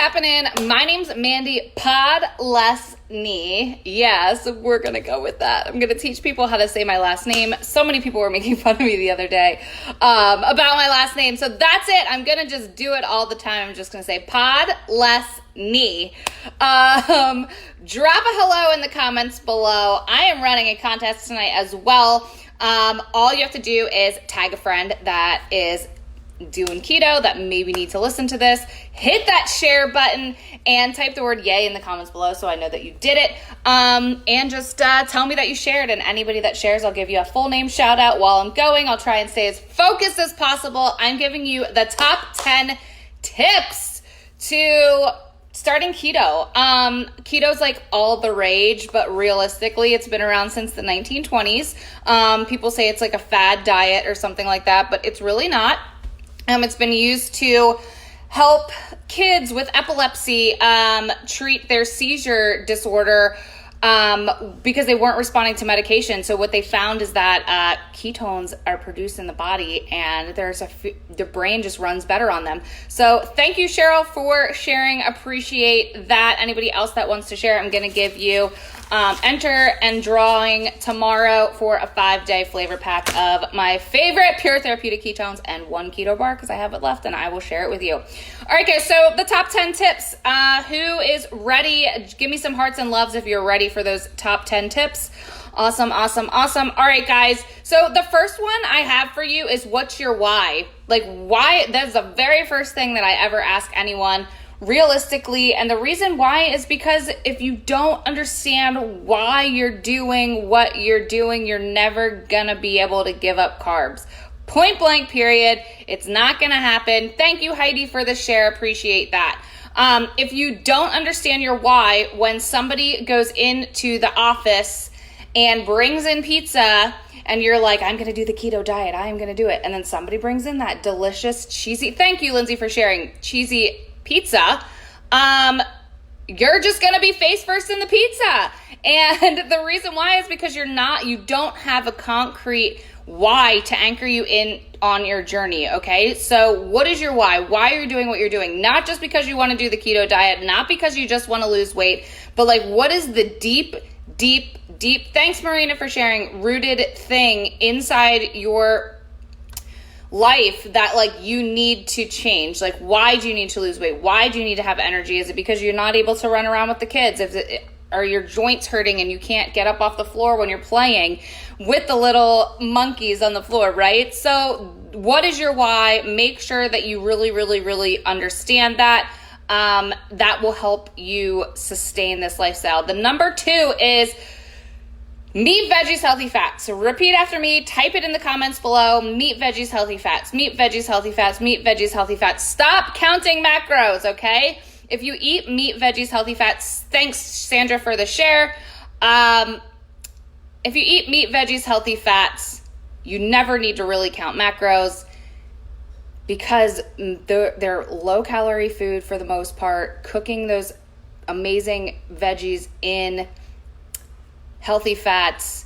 happening? My name's Mandy Podlesny. Yes, we're going to go with that. I'm going to teach people how to say my last name. So many people were making fun of me the other day about my last name. So that's it. I'm going to just do it all the time. I'm just going to say Podlesny. Drop a hello in the comments below. I am running a contest tonight as well. All you have to do is tag a friend that is doing keto that maybe need to listen to this. Hit that share button and type the word yay in the comments below so I know that you did it. And just tell me that you shared, and anybody that shares, I'll give you a full name shout out while I'm going. I'll try and stay as focused as possible. I'm giving you the top 10 tips to starting keto. Keto's like all the rage, but realistically, it's been around since the 1920s. People say it's like a fad diet or something like that, but it's really not. It's been used to help kids with epilepsy treat their seizure disorder because they weren't responding to medication. So what they found is that ketones are produced in the body, and the brain just runs better on them. So thank you, Cheryl, for sharing. Appreciate that. Anybody else that wants to share, I'm going to give you enter and drawing tomorrow for a 5-day flavor pack of my favorite pure therapeutic ketones and one keto bar because I have it left, and I will share it with you. All right, guys, so the top 10 tips. Who is ready? Give me some hearts and loves if you're ready for those top 10 tips. Awesome. All right, guys. So the first one I have for you is, what's your why? Like, why? That's the very first thing that I ever ask anyone realistically. And the reason why is because if you don't understand why you're doing what you're doing, you're never gonna be able to give up carbs. Point blank, period. It's not gonna happen. Thank you, Heidi, for the share. Appreciate that. If you don't understand your why, when somebody goes into the office and brings in pizza and you're like, I'm going to do the keto diet, I am going to do it. And then somebody brings in that delicious cheesy, thank you, Lindsay, for sharing, cheesy pizza. You're just going to be face first in the pizza. And the reason why is because you don't have a concrete why to anchor you in on your journey, okay? So what is your why? Why are you doing what you're doing? Not just because you want to do the keto diet, not because you just want to lose weight, but like, what is the deep, thanks Marina for sharing, rooted thing inside your life that like you need to change? Like, why do you need to lose weight? Why do you need to have energy? Is it because you're not able to run around with the kids? Are your joints hurting and you can't get up off the floor when you're playing with the little monkeys on the floor, right? So what is your why? Make sure that you really understand that. That will help you sustain this lifestyle. The number 2 is meat, veggies, healthy fats. So repeat after me, type it in the comments below. Meat, veggies, healthy fats. Meat, veggies, healthy fats. Meat, veggies, healthy fats. Stop counting macros, okay? If you eat meat, veggies, healthy fats, thanks Sandra for the share. If you eat meat, veggies, healthy fats, you never need to really count macros because they're low calorie food for the most part. Cooking those amazing veggies in healthy fats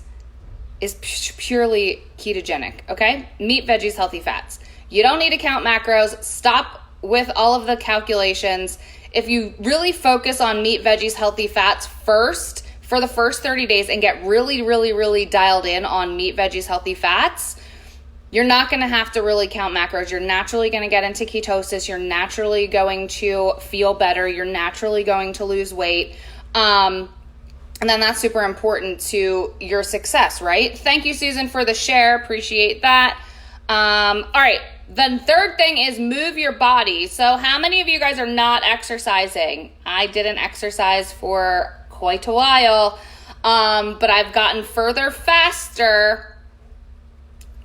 is purely ketogenic, okay? Meat, veggies, healthy fats. You don't need to count macros. Stop with all of the calculations. If you really focus on meat, veggies, healthy fats first for the first 30 days and get really dialed in on meat, veggies, healthy fats, you're not going to have to really count macros. You're naturally going to get into ketosis. You're naturally going to feel better. You're naturally going to lose weight. And then that's super important to your success, right? Thank you, Susan, for the share. Appreciate that. All right. The third thing is move your body. So how many of you guys are not exercising? I didn't exercise for quite a while, but I've gotten further faster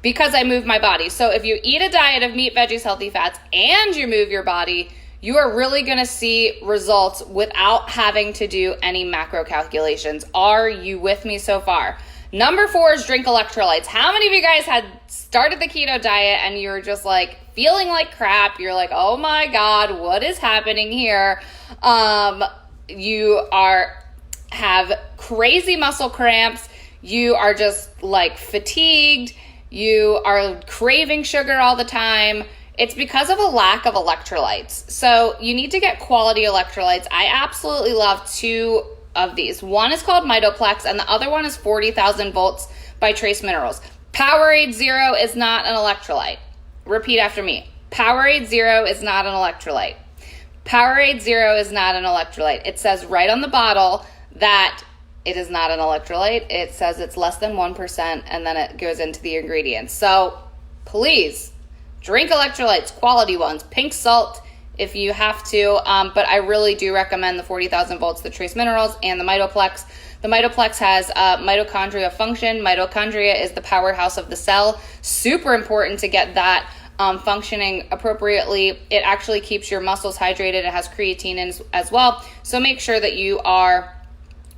because I move my body. So if you eat a diet of meat, veggies, healthy fats, and you move your body, you are really going to see results without having to do any macro calculations. Are you with me so far? Number 4 is drink electrolytes. How many of you guys had started the keto diet and you're just like feeling like crap? You're like, oh my God, what is happening here? You have crazy muscle cramps. You are just like fatigued. You are craving sugar all the time. It's because of a lack of electrolytes. So you need to get quality electrolytes. I absolutely love two of these. One is called Mitoplex, and the other one is 40,000 volts by Trace Minerals. Powerade Zero is not an electrolyte. Repeat after me. Powerade Zero is not an electrolyte. Powerade Zero is not an electrolyte. It says right on the bottle that it is not an electrolyte. It says it's less than 1%, and then it goes into the ingredients. So please drink electrolytes, quality ones, pink salt if you have to, but I really do recommend the 40,000 volts, the Trace Minerals, and the Mitoplex. The Mitoplex has mitochondria function. Mitochondria is the powerhouse of the cell. Super important to get that functioning appropriately. It actually keeps your muscles hydrated. It has creatine in as well. So make sure that you are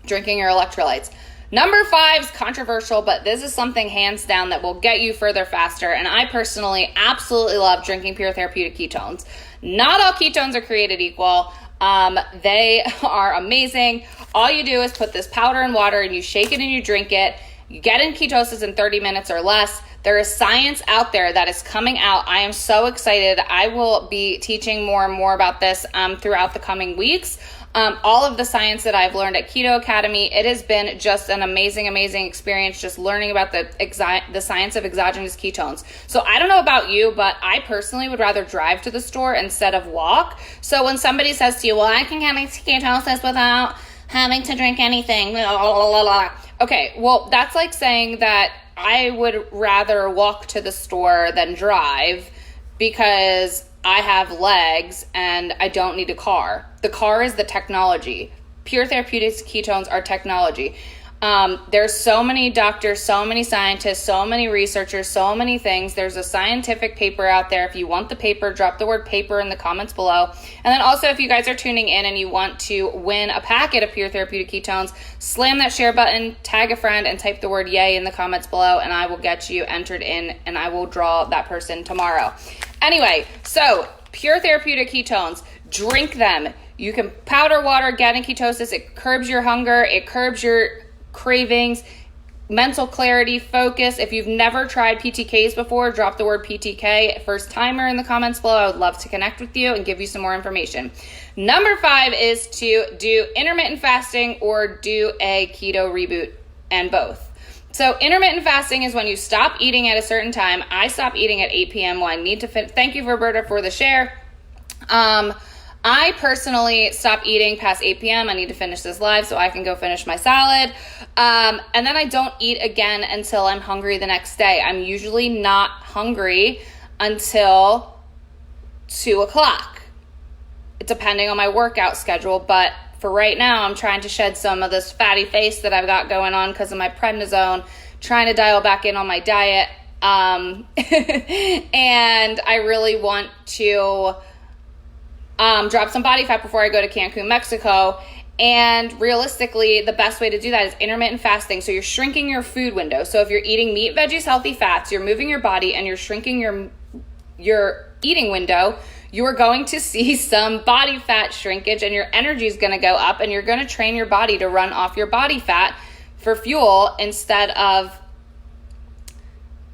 drinking your electrolytes. Number 5 is controversial, but this is something hands down that will get you further faster. And I personally absolutely love drinking pure therapeutic ketones. Not all ketones are created equal. They are amazing. All you do is put this powder in water and you shake it and you drink it. You get in ketosis in 30 minutes or less. There is science out there that is coming out. I am so excited. I will be teaching more and more about this throughout the coming weeks. All of the science that I've learned at Keto Academy, it has been just an amazing, amazing experience just learning about the science of exogenous ketones. So I don't know about you, but I personally would rather drive to the store instead of walk. So when somebody says to you, well, I can get into ketosis without having to drink anything, blah, blah, blah, blah. Okay, well, that's like saying that I would rather walk to the store than drive because I have legs and I don't need a car. The car is the technology. Pure Therapeutics ketones are technology. There's so many doctors, so many scientists, so many researchers, so many things. There's a scientific paper out there. If you want the paper, drop the word paper in the comments below. And then also, if you guys are tuning in and you want to win a packet of Pure Therapeutic ketones, slam that share button, tag a friend, and type the word yay in the comments below, and I will get you entered in, and I will draw that person tomorrow. Anyway, so Pure Therapeutic ketones, drink them. You can powder water, get in ketosis. It curbs your hunger. It curbs your cravings, mental clarity, focus. If you've never tried PTKs before, drop the word PTK, first timer, in the comments below. I would love to connect with you and give you some more information. Number 5 is to do intermittent fasting or do a keto reboot, and both. So intermittent fasting is when you stop eating at a certain time. I stop eating at 8 p.m. when I need to thank you, Roberta, for the share. I personally stop eating past 8 p.m. I need to finish this live so I can go finish my salad. And then I don't eat again until I'm hungry the next day. I'm usually not hungry until 2 o'clock, depending on my workout schedule. But for right now, I'm trying to shed some of this fatty face that I've got going on because of my prednisone, trying to dial back in on my diet. And I really want to drop some body fat before I go to Cancun, Mexico. And realistically, the best way to do that is intermittent fasting. So you're shrinking your food window. So if you're eating meat, veggies, healthy fats, you're moving your body and you're shrinking your eating window, you are going to see some body fat shrinkage and your energy is going to go up, and you're going to train your body to run off your body fat for fuel instead of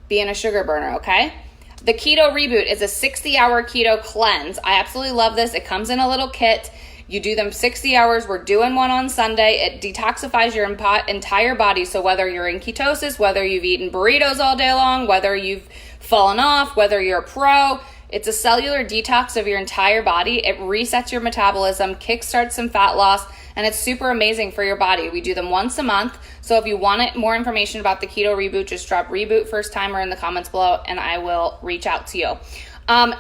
being a sugar burner, okay? The Keto Reboot is a 60-hour keto cleanse. I absolutely love this. It comes in a little kit. You do them 60 hours. We're doing one on Sunday. It detoxifies your entire body. So whether you're in ketosis, whether you've eaten burritos all day long, whether you've fallen off, whether you're a pro, it's a cellular detox of your entire body. It resets your metabolism, kickstarts some fat loss, and it's super amazing for your body. We do them once a month. So if you want more information about the Keto Reboot, just drop reboot first timer in the comments below and I will reach out to you.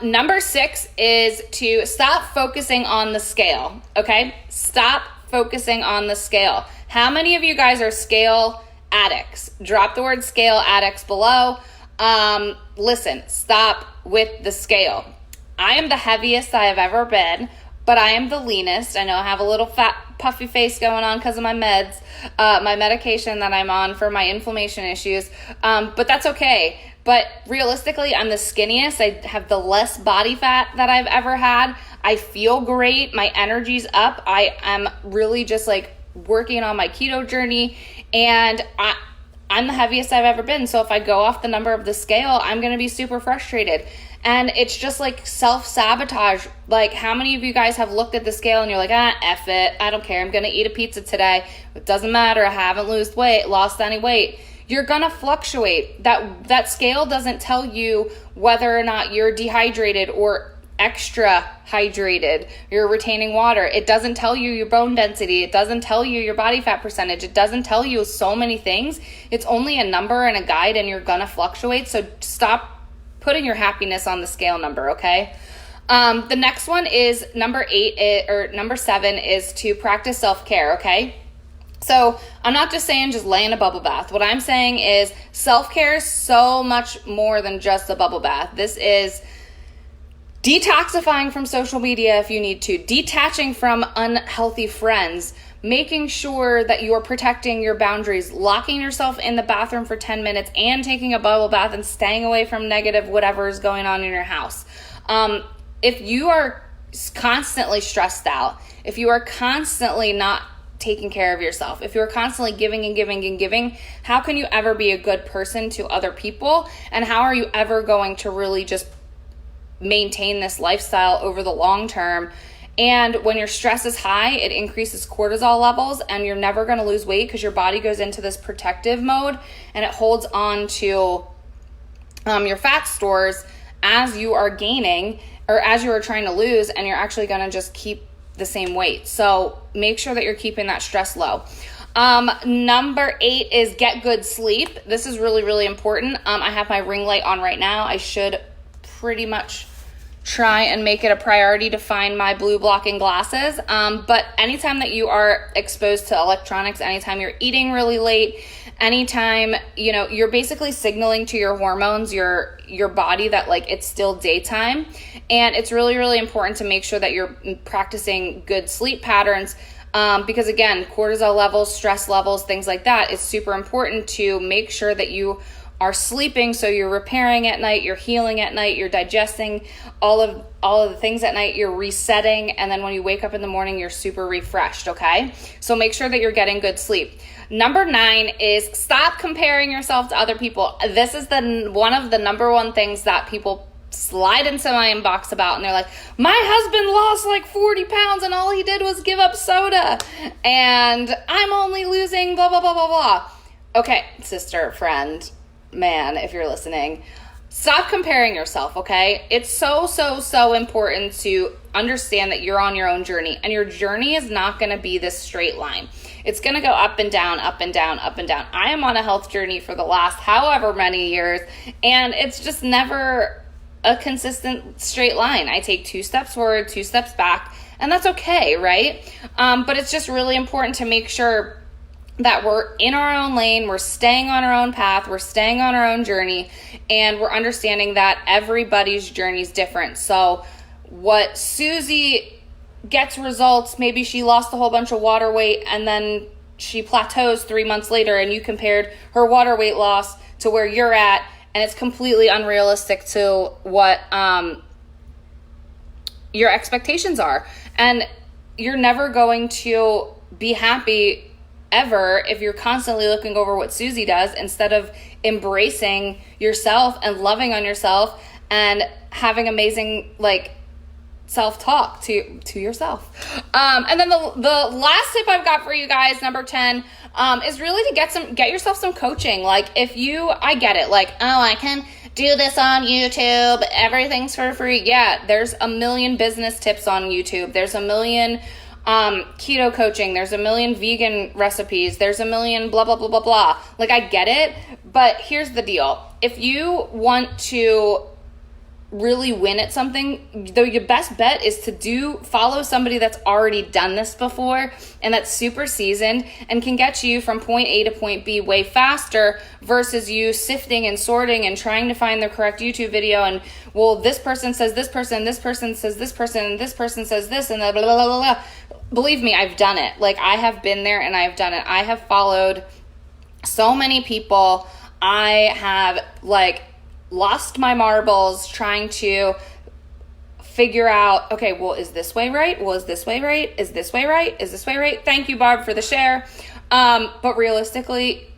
Number 6 is to stop focusing on the scale, okay? Stop focusing on the scale. How many of you guys are scale addicts? Drop the word scale addicts below. Listen, stop with the scale. I am the heaviest I have ever been, but I am the leanest. I know I have a little fat, puffy face going on because of my meds, my medication that I'm on for my inflammation issues, but that's okay. But realistically, I'm the skinniest. I have the less body fat that I've ever had. I feel great. My energy's up. I am really just like working on my keto journey, and I'm the heaviest I've ever been. So if I go off the number of the scale, I'm going to be super frustrated. And it's just like self-sabotage. Like, how many of you guys have looked at the scale and you're like, F it, I don't care, I'm gonna eat a pizza today, it doesn't matter, I haven't lost any weight. You're gonna fluctuate. That scale doesn't tell you whether or not you're dehydrated or extra hydrated, you're retaining water. It doesn't tell you your bone density. It doesn't tell you your body fat percentage. It doesn't tell you so many things. It's only a number and a guide, and you're gonna fluctuate. So stop putting your happiness on the scale number, okay? The next one is number 7 is to practice self-care, okay? So I'm not just saying just lay in a bubble bath. What I'm saying is self-care is so much more than just a bubble bath. This is detoxifying from social media if you need to, detaching from unhealthy friends, making sure that you're protecting your boundaries, locking yourself in the bathroom for 10 minutes and taking a bubble bath and staying away from negative whatever is going on in your house. If you are constantly stressed out, if you are constantly not taking care of yourself, if you're constantly giving and giving and giving, how can you ever be a good person to other people? And how are you ever going to really just maintain this lifestyle over the long term? And when your stress is high, it increases cortisol levels, and you're never going to lose weight because your body goes into this protective mode and it holds on to your fat stores as you are gaining or as you are trying to lose, and you're actually going to just keep the same weight. So make sure that you're keeping that stress low. Number 8 is get good sleep. This is really, really important. I have my ring light on right now. I should pretty much try and make it a priority to find my blue blocking glasses. But anytime that you are exposed to electronics, anytime you're eating really late, anytime, you're basically signaling to your hormones, your body that like it's still daytime. And it's really, really important to make sure that you're practicing good sleep patterns. Because again, cortisol levels, stress levels, things like that, it's super important to make sure that you are sleeping, so you're repairing at night, you're healing at night, you're digesting all of the things at night, you're resetting, and then when you wake up in the morning, you're super refreshed, okay? So make sure that you're getting good sleep. Number 9 is stop comparing yourself to other people. This is one of the number one things that people slide into my inbox about, and they're like, my husband lost like 40 pounds and all he did was give up soda, and I'm only losing blah, blah, blah, blah, blah. Okay, sister, friend, man, if you're listening, stop comparing yourself, okay? It's so, so, so important to understand that you're on your own journey, and your journey is not going to be this straight line. It's going to go up and down, up and down, up and down. I am on a health journey for the last however many years, and it's just never a consistent straight line. I take 2 steps forward, 2 steps back, and that's okay, right? But it's just really important to make sure that we're in our own lane, we're staying on our own path, we're staying on our own journey, and we're understanding that everybody's journey is different. So what Susie gets results, maybe she lost a whole bunch of water weight and then she plateaus 3 months later, and you compared her water weight loss to where you're at, and it's completely unrealistic to what your expectations are. And you're never going to be happy ever if you're constantly looking over what Susie does instead of embracing yourself and loving on yourself and having amazing self-talk to yourself. And then the last tip I've got for you guys, number 10, is really to get yourself some coaching. I get it. I can do this on YouTube. Everything's for free. Yeah, there's a million business tips on YouTube. There's a million keto coaching, there's a million vegan recipes, there's a million blah, blah, blah, blah, blah. I get it, but here's the deal. If you want to really win at something, though, your best bet is to follow somebody that's already done this before and that's super seasoned and can get you from point A to point B way faster versus you sifting and sorting and trying to find the correct YouTube video and, well, this person says this person, this person says this person, and this person says this, and blah, blah, blah, blah, blah. Believe me, I've done it. I have been there and I've done it. I have followed so many people. I have lost my marbles trying to figure out, okay, well, is this way right? Well, is this way right? Is this way right? Is this way right? Thank you, Barb, for the share. But realistically,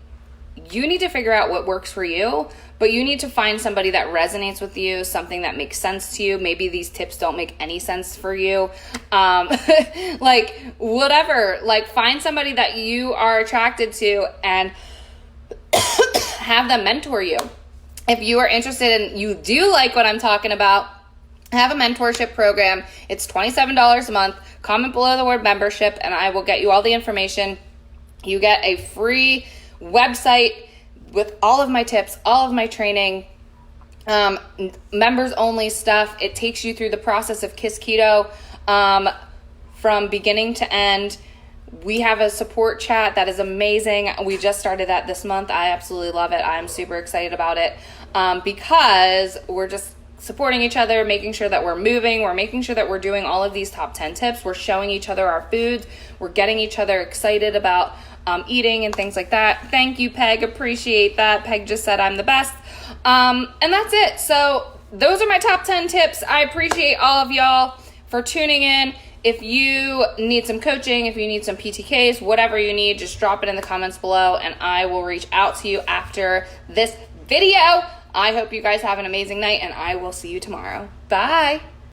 you need to figure out what works for you, but you need to find somebody that resonates with you, something that makes sense to you. Maybe these tips don't make any sense for you. Like whatever, like find somebody that you are attracted to and have them mentor you. If you are interested and you do like what I'm talking about, I have a mentorship program. It's $27 a month. Comment below the word membership and I will get you all the information. You get a free website with all of my tips, all of my training, members only stuff. It takes you through the process of Kiss Keto from beginning to end. We have a support chat that is amazing. We just started that this month. I absolutely love it. I'm super excited about it because we're just supporting each other, making sure that we're moving. We're making sure that we're doing all of these top 10 tips. We're showing each other our foods. We're getting each other excited about eating and things like that. Thank you, Peg. Appreciate that. Peg just said I'm the best. And that's it. So those are my top 10 tips. I appreciate all of y'all for tuning in. If you need some coaching, if you need some PTKs, whatever you need, just drop it in the comments below and I will reach out to you after this video. I hope you guys have an amazing night and I will see you tomorrow. Bye.